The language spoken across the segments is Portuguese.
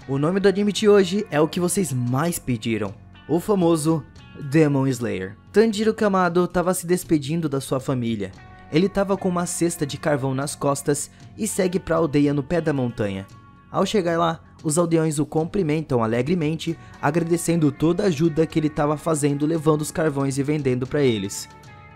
O nome do anime de hoje é o que vocês mais pediram, o famoso Demon Slayer. Tanjiro Kamado estava se despedindo da sua família. Ele estava com uma cesta de carvão nas costas e segue para a aldeia no pé da montanha. Ao chegar lá, os aldeões o cumprimentam alegremente, agradecendo toda a ajuda que ele estava fazendo levando os carvões e vendendo para eles.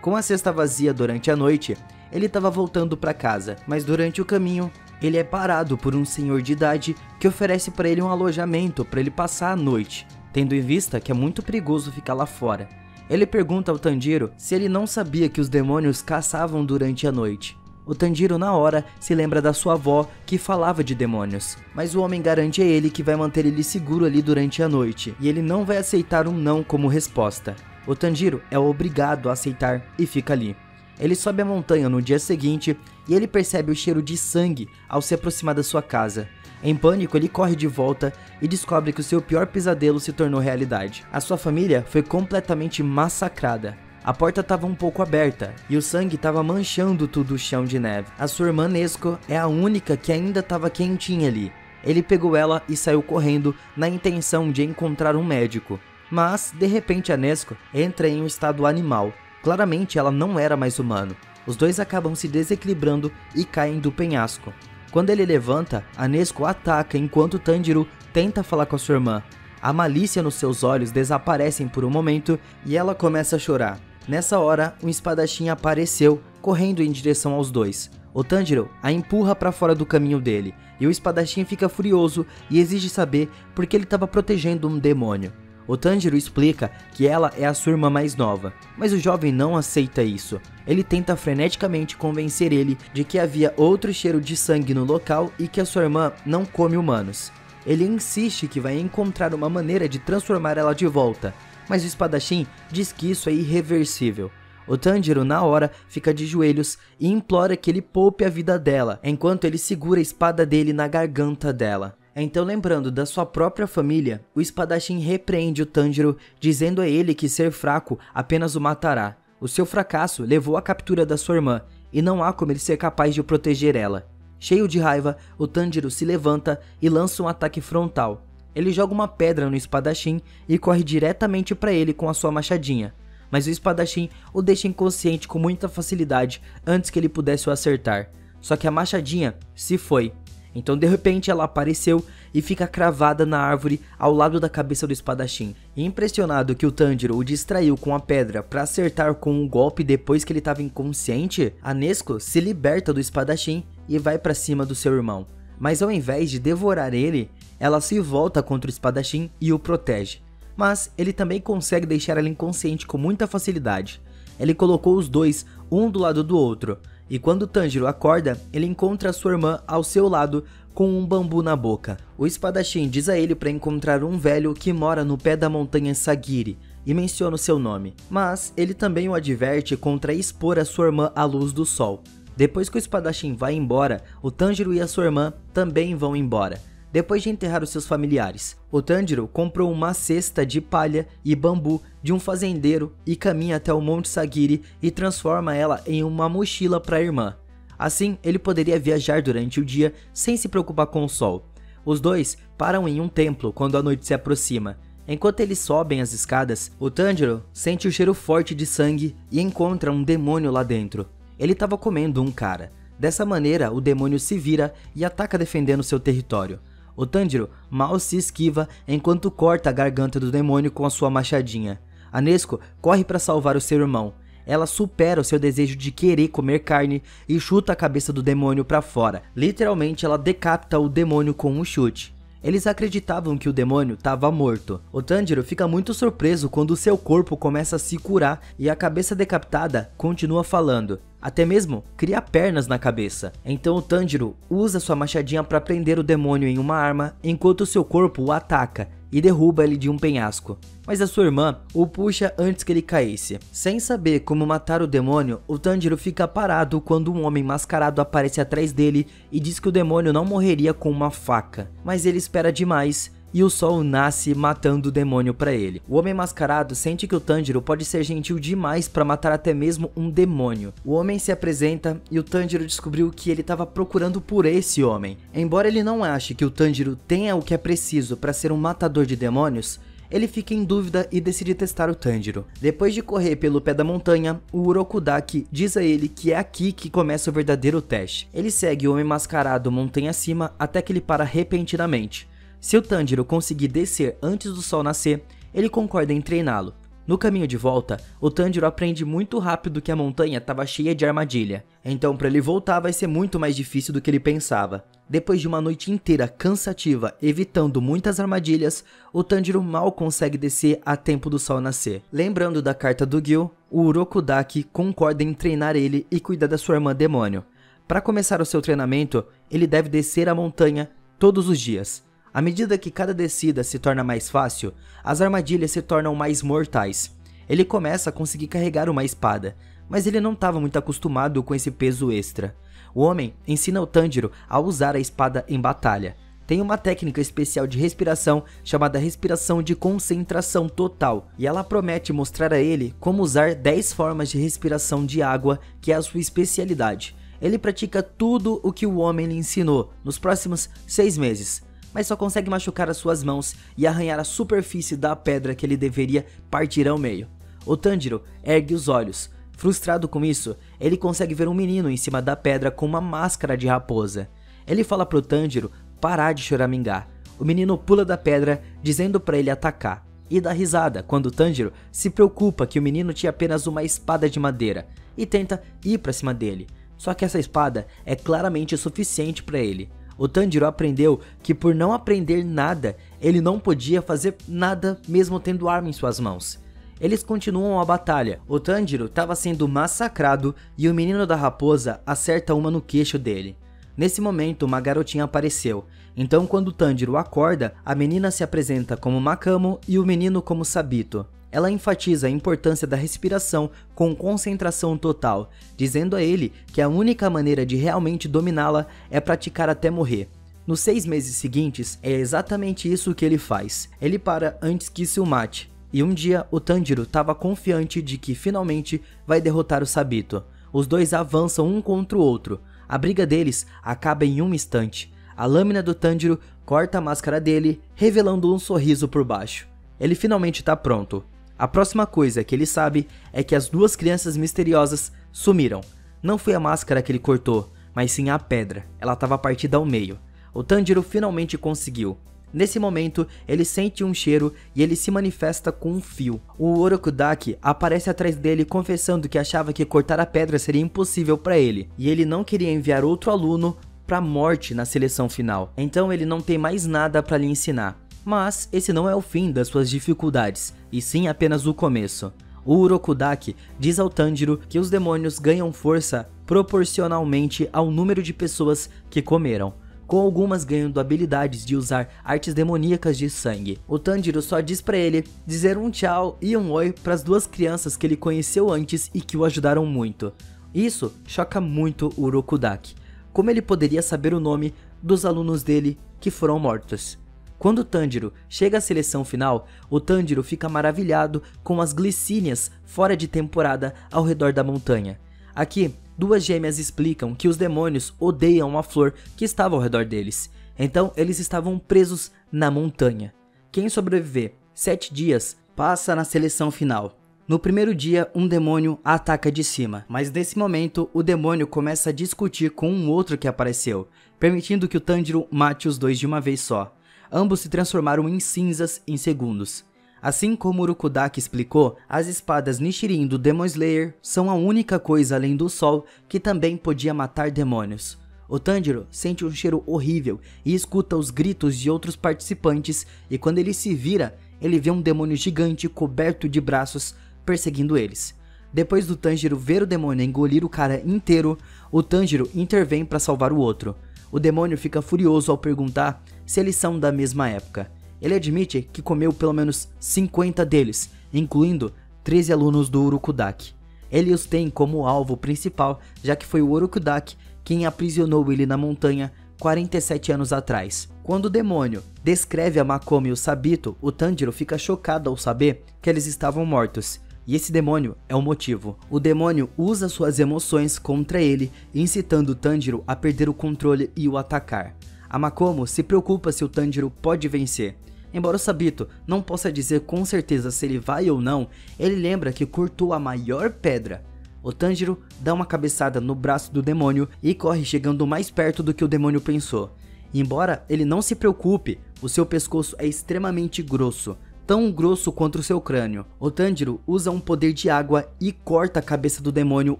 Com a cesta vazia durante a noite, ele estava voltando para casa, mas durante o caminho, ele é parado por um senhor de idade que oferece para ele um alojamento para ele passar a noite, tendo em vista que é muito perigoso ficar lá fora. Ele pergunta ao Tanjiro se ele não sabia que os demônios caçavam durante a noite. O Tanjiro na hora se lembra da sua avó que falava de demônios, mas o homem garante a ele que vai manter ele seguro ali durante a noite, e ele não vai aceitar um não como resposta. O Tanjiro é obrigado a aceitar e fica ali. Ele sobe a montanha no dia seguinte e ele percebe o cheiro de sangue ao se aproximar da sua casa. Em pânico, ele corre de volta e descobre que o seu pior pesadelo se tornou realidade. A sua família foi completamente massacrada. A porta estava um pouco aberta e o sangue estava manchando tudo o chão de neve. A sua irmã Nezuko é a única que ainda estava quentinha ali. Ele pegou ela e saiu correndo na intenção de encontrar um médico. Mas, de repente, a Nezuko entra em um estado animal. Claramente ela não era mais humano. Os dois acabam se desequilibrando e caem do penhasco. Quando ele levanta, a Nezuko ataca enquanto Tanjiro tenta falar com a sua irmã. A malícia nos seus olhos desaparecem por um momento e ela começa a chorar. Nessa hora, um espadachim apareceu, correndo em direção aos dois. O Tanjiro a empurra para fora do caminho dele, e o espadachim fica furioso e exige saber por que ele estava protegendo um demônio. O Tanjiro explica que ela é a sua irmã mais nova, mas o jovem não aceita isso. Ele tenta freneticamente convencer ele de que havia outro cheiro de sangue no local e que a sua irmã não come humanos. Ele insiste que vai encontrar uma maneira de transformar ela de volta, mas o espadachim diz que isso é irreversível. O Tanjiro na hora fica de joelhos e implora que ele poupe a vida dela, enquanto ele segura a espada dele na garganta dela. Então, lembrando da sua própria família, o espadachim repreende o Tanjiro, dizendo a ele que ser fraco apenas o matará. O seu fracasso levou à captura da sua irmã, e não há como ele ser capaz de proteger ela. Cheio de raiva, o Tanjiro se levanta e lança um ataque frontal. Ele joga uma pedra no espadachim e corre diretamente para ele com a sua machadinha. Mas o espadachim o deixa inconsciente com muita facilidade antes que ele pudesse o acertar. Só que a machadinha se foi. Então de repente ela apareceu e fica cravada na árvore ao lado da cabeça do espadachim. Impressionado que o Tanjiro o distraiu com a pedra para acertar com um golpe depois que ele estava inconsciente, a Nezuko se liberta do espadachim e vai para cima do seu irmão. Mas ao invés de devorar ele, ela se volta contra o espadachim e o protege. Mas ele também consegue deixar ela inconsciente com muita facilidade. Ele colocou os dois um do lado do outro. E quando Tanjiro acorda, ele encontra sua irmã ao seu lado com um bambu na boca. O espadachim diz a ele para encontrar um velho que mora no pé da montanha Sagiri e menciona o seu nome. Mas ele também o adverte contra expor a sua irmã à luz do sol. Depois que o espadachim vai embora, o Tanjiro e a sua irmã também vão embora, depois de enterrar os seus familiares. O Tanjiro comprou uma cesta de palha e bambu de um fazendeiro e caminha até o Monte Sagiri e transforma ela em uma mochila para a irmã. Assim, ele poderia viajar durante o dia sem se preocupar com o sol. Os dois param em um templo quando a noite se aproxima. Enquanto eles sobem as escadas, o Tanjiro sente o cheiro forte de sangue e encontra um demônio lá dentro. Ele estava comendo um cara. Dessa maneira, o demônio se vira e ataca defendendo seu território. O Tanjiro mal se esquiva enquanto corta a garganta do demônio com a sua machadinha. A Nezuko corre para salvar o seu irmão. Ela supera o seu desejo de querer comer carne e chuta a cabeça do demônio para fora. Literalmente, ela decapita o demônio com um chute. Eles acreditavam que o demônio estava morto. O Tanjiro fica muito surpreso quando seu corpo começa a se curar e a cabeça decapitada continua falando. Até mesmo cria pernas na cabeça. Então o Tanjiro usa sua machadinha para prender o demônio em uma arma, enquanto seu corpo o ataca e derruba ele de um penhasco. Mas a sua irmã o puxa antes que ele caísse. Sem saber como matar o demônio, o Tanjiro fica parado quando um homem mascarado aparece atrás dele e diz que o demônio não morreria com uma faca. Mas ele espera demais e o sol nasce matando o demônio para ele. O homem mascarado sente que o Tanjiro pode ser gentil demais para matar até mesmo um demônio. O homem se apresenta e o Tanjiro descobriu que ele estava procurando por esse homem. Embora ele não ache que o Tanjiro tenha o que é preciso para ser um matador de demônios, ele fica em dúvida e decide testar o Tanjiro. Depois de correr pelo pé da montanha, o Urokudaki diz a ele que é aqui que começa o verdadeiro teste. Ele segue o homem mascarado montanha acima até que ele para repentinamente. Se o Tanjiro conseguir descer antes do sol nascer, ele concorda em treiná-lo. No caminho de volta, o Tanjiro aprende muito rápido que a montanha estava cheia de armadilha. Então para ele voltar vai ser muito mais difícil do que ele pensava. Depois de uma noite inteira cansativa, evitando muitas armadilhas, o Tanjiro mal consegue descer a tempo do sol nascer. Lembrando da carta do Gil, o Urokudaki concorda em treinar ele e cuidar da sua irmã demônio. Para começar o seu treinamento, ele deve descer a montanha todos os dias. À medida que cada descida se torna mais fácil, as armadilhas se tornam mais mortais. Ele começa a conseguir carregar uma espada, mas ele não estava muito acostumado com esse peso extra. O homem ensina o Tanjiro a usar a espada em batalha. Tem uma técnica especial de respiração chamada respiração de concentração total, e ela promete mostrar a ele como usar 10 formas de respiração de água, que é a sua especialidade. Ele pratica tudo o que o homem lhe ensinou nos próximos 6 meses. Mas só consegue machucar as suas mãos e arranhar a superfície da pedra que ele deveria partir ao meio. O Tanjiro ergue os olhos. Frustrado com isso, ele consegue ver um menino em cima da pedra com uma máscara de raposa. Ele fala pro Tanjiro parar de choramingar. O menino pula da pedra, dizendo para ele atacar, e dá risada quando o Tanjiro se preocupa que o menino tinha apenas uma espada de madeira e tenta ir para cima dele. Só que essa espada é claramente suficiente para ele. O Tanjiro aprendeu que por não aprender nada, ele não podia fazer nada mesmo tendo arma em suas mãos. Eles continuam a batalha. O Tanjiro estava sendo massacrado e o menino da raposa acerta uma no queixo dele. Nesse momento, uma garotinha apareceu. Então quando o Tanjiro acorda, a menina se apresenta como Makamo e o menino como Sabito. Ela enfatiza a importância da respiração com concentração total, dizendo a ele que a única maneira de realmente dominá-la é praticar até morrer. Nos 6 meses seguintes, é exatamente isso que ele faz. Ele para antes que isso o mate. E um dia, o Tanjiro estava confiante de que finalmente vai derrotar o Sabito. Os dois avançam um contra o outro. A briga deles acaba em um instante. A lâmina do Tanjiro corta a máscara dele, revelando um sorriso por baixo. Ele finalmente está pronto. A próxima coisa que ele sabe é que as duas crianças misteriosas sumiram. Não foi a máscara que ele cortou, mas sim a pedra. Ela estava partida ao meio. O Tanjiro finalmente conseguiu. Nesse momento, ele sente um cheiro e ele se manifesta com um fio. O Urokudaki aparece atrás dele confessando que achava que cortar a pedra seria impossível para ele. E ele não queria enviar outro aluno para a morte na seleção final. Então ele não tem mais nada para lhe ensinar. Mas esse não é o fim das suas dificuldades, e sim apenas o começo. O Urokudaki diz ao Tanjiro que os demônios ganham força proporcionalmente ao número de pessoas que comeram, com algumas ganhando habilidades de usar artes demoníacas de sangue. O Tanjiro só diz pra ele dizer um tchau e um oi para as duas crianças que ele conheceu antes e que o ajudaram muito. Isso choca muito o Urokudaki. Como ele poderia saber o nome dos alunos dele que foram mortos? Quando o Tanjiro chega à seleção final, o Tanjiro fica maravilhado com as glicínias fora de temporada ao redor da montanha. Aqui, duas gêmeas explicam que os demônios odeiam a flor que estava ao redor deles, então eles estavam presos na montanha. Quem sobreviver 7 dias passa na seleção final. No primeiro dia, um demônio ataca de cima, mas nesse momento o demônio começa a discutir com um outro que apareceu, permitindo que o Tanjiro mate os dois de uma vez só. Ambos se transformaram em cinzas em segundos. Assim como Urokudaki explicou, as espadas Nichirin do Demon Slayer são a única coisa além do sol que também podia matar demônios. O Tanjiro sente um cheiro horrível e escuta os gritos de outros participantes, e quando ele se vira, ele vê um demônio gigante coberto de braços perseguindo eles. Depois do Tanjiro ver o demônio engolir o cara inteiro, o Tanjiro intervém para salvar o outro. O demônio fica furioso ao perguntar se eles são da mesma época. Ele admite que comeu pelo menos 50 deles, incluindo 13 alunos do Urokudaki. Ele os tem como alvo principal, já que foi o Urokudaki quem aprisionou ele na montanha 47 anos atrás. Quando o demônio descreve a Makomo e o Sabito, o Tanjiro fica chocado ao saber que eles estavam mortos. E esse demônio é o motivo. O demônio usa suas emoções contra ele, incitando o Tanjiro a perder o controle e o atacar. A Makomo se preocupa se o Tanjiro pode vencer. Embora o Sabito não possa dizer com certeza se ele vai ou não, ele lembra que cortou a maior pedra. O Tanjiro dá uma cabeçada no braço do demônio e corre, chegando mais perto do que o demônio pensou. Embora ele não se preocupe, o seu pescoço é extremamente grosso, tão grosso quanto o seu crânio. O Tanjiro usa um poder de água e corta a cabeça do demônio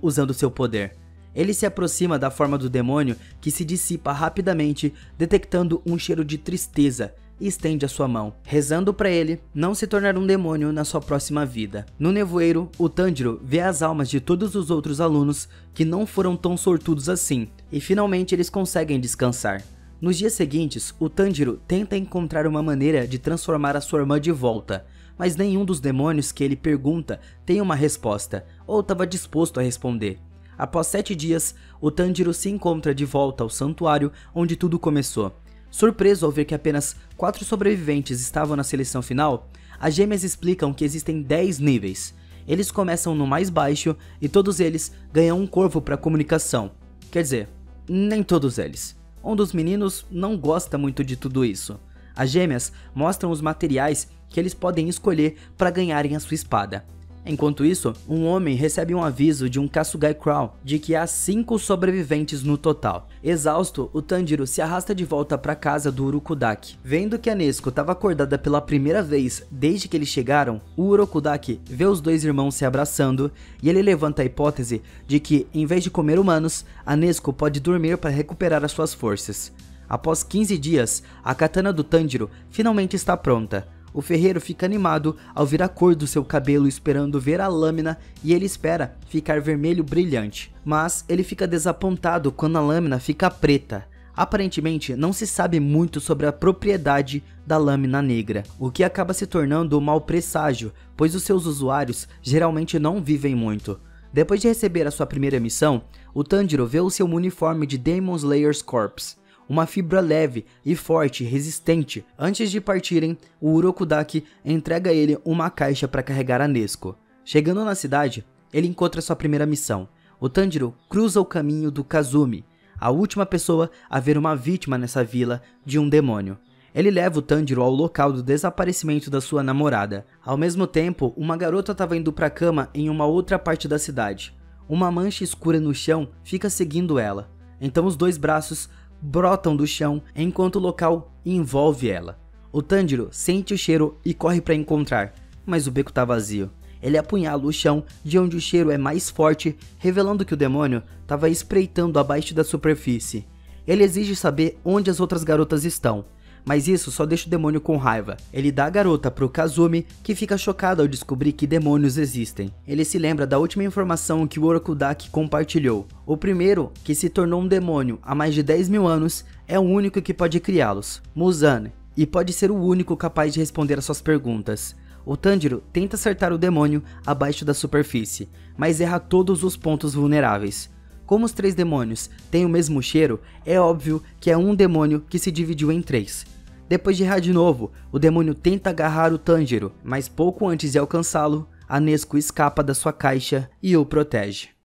usando seu poder. Ele se aproxima da forma do demônio, que se dissipa rapidamente, detectando um cheiro de tristeza, e estende a sua mão, rezando para ele não se tornar um demônio na sua próxima vida. No nevoeiro, o Tanjiro vê as almas de todos os outros alunos que não foram tão sortudos assim, e finalmente eles conseguem descansar. Nos dias seguintes, o Tanjiro tenta encontrar uma maneira de transformar a sua irmã de volta, mas nenhum dos demônios que ele pergunta tem uma resposta, ou estava disposto a responder. Após 7 dias, o Tanjiro se encontra de volta ao santuário onde tudo começou. Surpreso ao ver que apenas 4 sobreviventes estavam na seleção final, as gêmeas explicam que existem 10 níveis. Eles começam no mais baixo e todos eles ganham um corvo para comunicação. Quer dizer, nem todos eles. Um dos meninos não gosta muito de tudo isso. As gêmeas mostram os materiais que eles podem escolher para ganharem a sua espada. Enquanto isso, um homem recebe um aviso de um Kasugai Crown de que há 5 sobreviventes no total. Exausto, o Tanjiro se arrasta de volta para casa do Urokudaki. Vendo que a Nezuko estava acordada pela primeira vez desde que eles chegaram, o Urokudaki vê os dois irmãos se abraçando e ele levanta a hipótese de que, em vez de comer humanos, a Nezuko pode dormir para recuperar as suas forças. Após 15 dias, a katana do Tanjiro finalmente está pronta. O ferreiro fica animado ao ver a cor do seu cabelo esperando ver a lâmina e ele espera ficar vermelho brilhante. Mas ele fica desapontado quando a lâmina fica preta. Aparentemente não se sabe muito sobre a propriedade da lâmina negra, o que acaba se tornando um mau presságio, pois os seus usuários geralmente não vivem muito. Depois de receber a sua primeira missão, o Tanjiro vê o seu uniforme de Demon Slayer's Corps. Uma fibra leve e forte, resistente. Antes de partirem, o Urokudaki entrega a ele uma caixa para carregar a Nezuko. Chegando na cidade, ele encontra sua primeira missão. O Tanjiro cruza o caminho do Kazumi, a última pessoa a ver uma vítima nessa vila de um demônio. Ele leva o Tanjiro ao local do desaparecimento da sua namorada. Ao mesmo tempo, uma garota estava indo para a cama em uma outra parte da cidade. Uma mancha escura no chão fica seguindo ela. Então os dois braços brotam do chão enquanto o local envolve ela. O Tanjiro sente o cheiro e corre para encontrar, mas o beco está vazio. Ele apunhala o chão de onde o cheiro é mais forte, revelando que o demônio estava espreitando abaixo da superfície. Ele exige saber onde as outras garotas estão, mas isso só deixa o demônio com raiva. Ele dá a garota pro Kazumi, que fica chocado ao descobrir que demônios existem. Ele se lembra da última informação que o Urokudaki compartilhou. O primeiro, que se tornou um demônio há mais de 10 mil anos, é o único que pode criá-los, Muzan, e pode ser o único capaz de responder às suas perguntas. O Tanjiro tenta acertar o demônio abaixo da superfície, mas erra todos os pontos vulneráveis. Como os 3 demônios têm o mesmo cheiro, é óbvio que é um demônio que se dividiu em 3. Depois de errar de novo, o demônio tenta agarrar o Tanjiro, mas pouco antes de alcançá-lo, a Nezuko escapa da sua caixa e o protege.